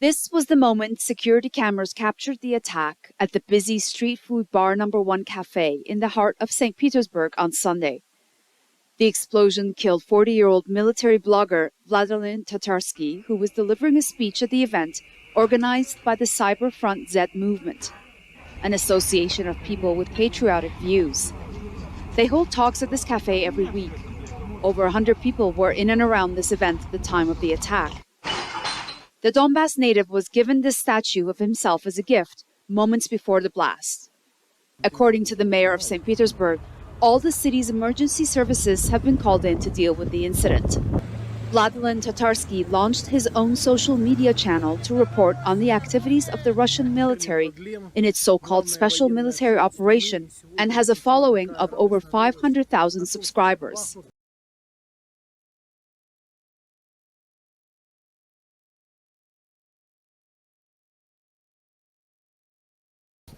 This was the moment security cameras captured the attack at the busy street food bar No. 1 cafe in the heart of St. Petersburg on Sunday. The explosion killed 40-year-old military blogger Vladimir Tatarsky, who was delivering a speech at the event organized by the Cyberfront Z movement, an association of people with patriotic views. They hold talks at this cafe every week. Over 100 people were in and around this event at the time of the attack. The Donbass native was given this statue of himself as a gift moments before the blast. According to the mayor of St. Petersburg, all the city's emergency services have been called in to deal with the incident. Vladimir Tatarsky launched his own social media channel to report on the activities of the Russian military in its so-called special military operation and has a following of over 500,000 subscribers.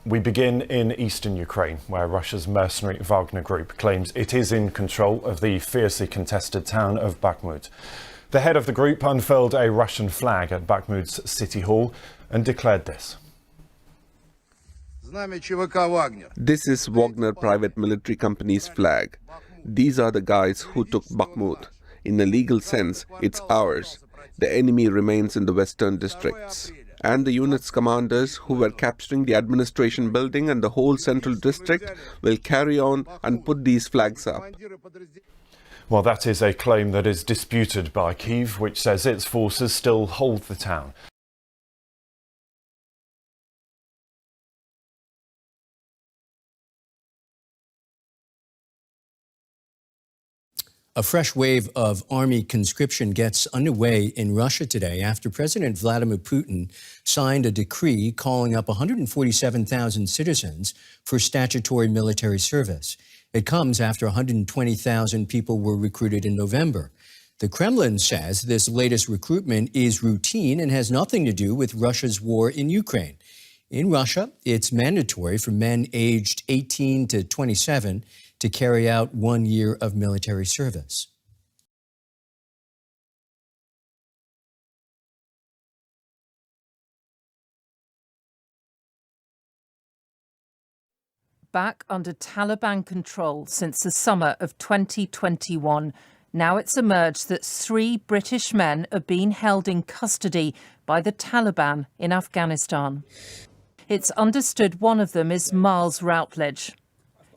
We begin in eastern Ukraine, where Russia's mercenary Wagner Group claims it is in control of the fiercely contested town of Bakhmut. The head of the group unfurled a Russian flag at Bakhmut's city hall and declared this. This is Wagner Private Military Company's flag. These are the guys who took Bakhmut. In a legal sense, it's ours. The enemy remains in the western districts. And the unit's commanders who were capturing the administration building and the whole central district will carry on and put these flags up. Well, that is a claim that is disputed by Kyiv, which says its forces still hold the town. A fresh wave of army conscription gets underway in Russia today after President Vladimir Putin signed a decree calling up 147,000 citizens for statutory military service. It comes after 120,000 people were recruited in November. The Kremlin says this latest recruitment is routine and has nothing to do with Russia's war in Ukraine. In Russia, it's mandatory for men aged 18 to 27 to carry out 1 year of military service. Back under Taliban control since the summer of 2021, now it's emerged that 3 British men are being held in custody by the Taliban in Afghanistan. It's understood one of them is Miles Routledge.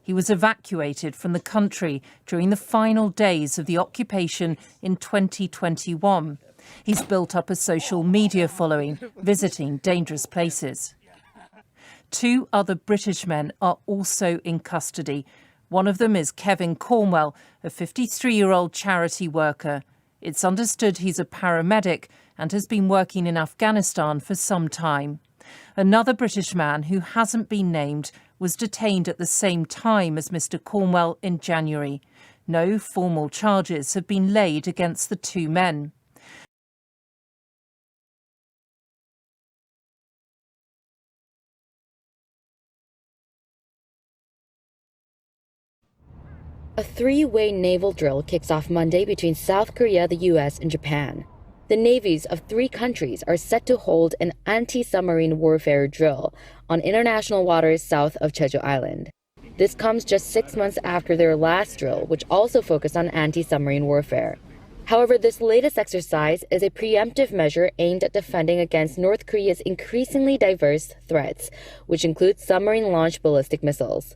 He was evacuated from the country during the final days of the occupation in 2021. He's built up a social media following, visiting dangerous places. 2 other British men are also in custody. One of them is Kevin Cornwell, a 53-year-old charity worker. It's understood he's a paramedic and has been working in Afghanistan for some time. Another British man who hasn't been named was detained at the same time as Mr. Cornwell in January. No formal charges have been laid against the 2 men. A 3-way naval drill kicks off Monday between South Korea, the U.S., and Japan. The navies of 3 countries are set to hold an anti-submarine warfare drill on international waters south of Jeju Island. This comes just 6 months after their last drill, which also focused on anti-submarine warfare. However, this latest exercise is a preemptive measure aimed at defending against North Korea's increasingly diverse threats, which include submarine-launched ballistic missiles.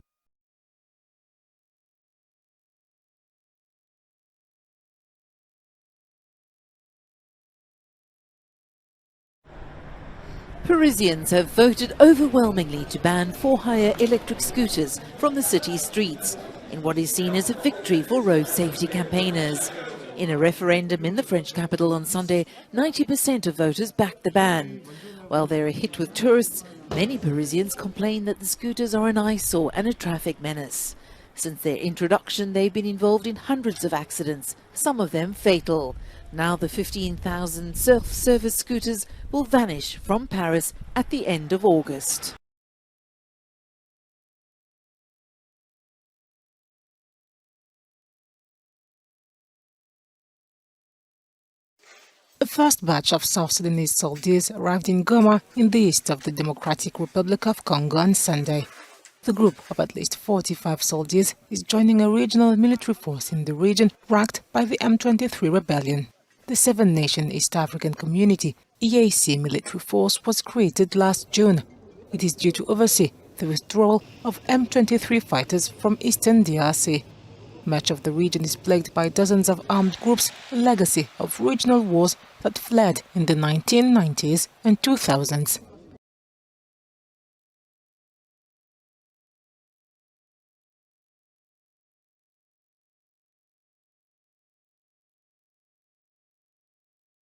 Parisians have voted overwhelmingly to ban for-hire electric scooters from the city's streets in what is seen as a victory for road safety campaigners. In a referendum in the French capital on Sunday, 90% of voters backed the ban. While they're a hit with tourists, many Parisians complain that the scooters are an eyesore and a traffic menace. Since their introduction, they've been involved in hundreds of accidents, some of them fatal. Now the 15,000 self-service scooters will vanish from Paris at the end of August. A first batch of South Sudanese soldiers arrived in Goma in the east of the Democratic Republic of Congo on Sunday. The group of at least 45 soldiers is joining a regional military force in the region racked by the M23 rebellion. The Seven-Nation East African Community EAC military force was created last June. It is due to oversee the withdrawal of M23 fighters from eastern DRC. Much of the region is plagued by dozens of armed groups, a legacy of regional wars that fled in the 1990s and 2000s.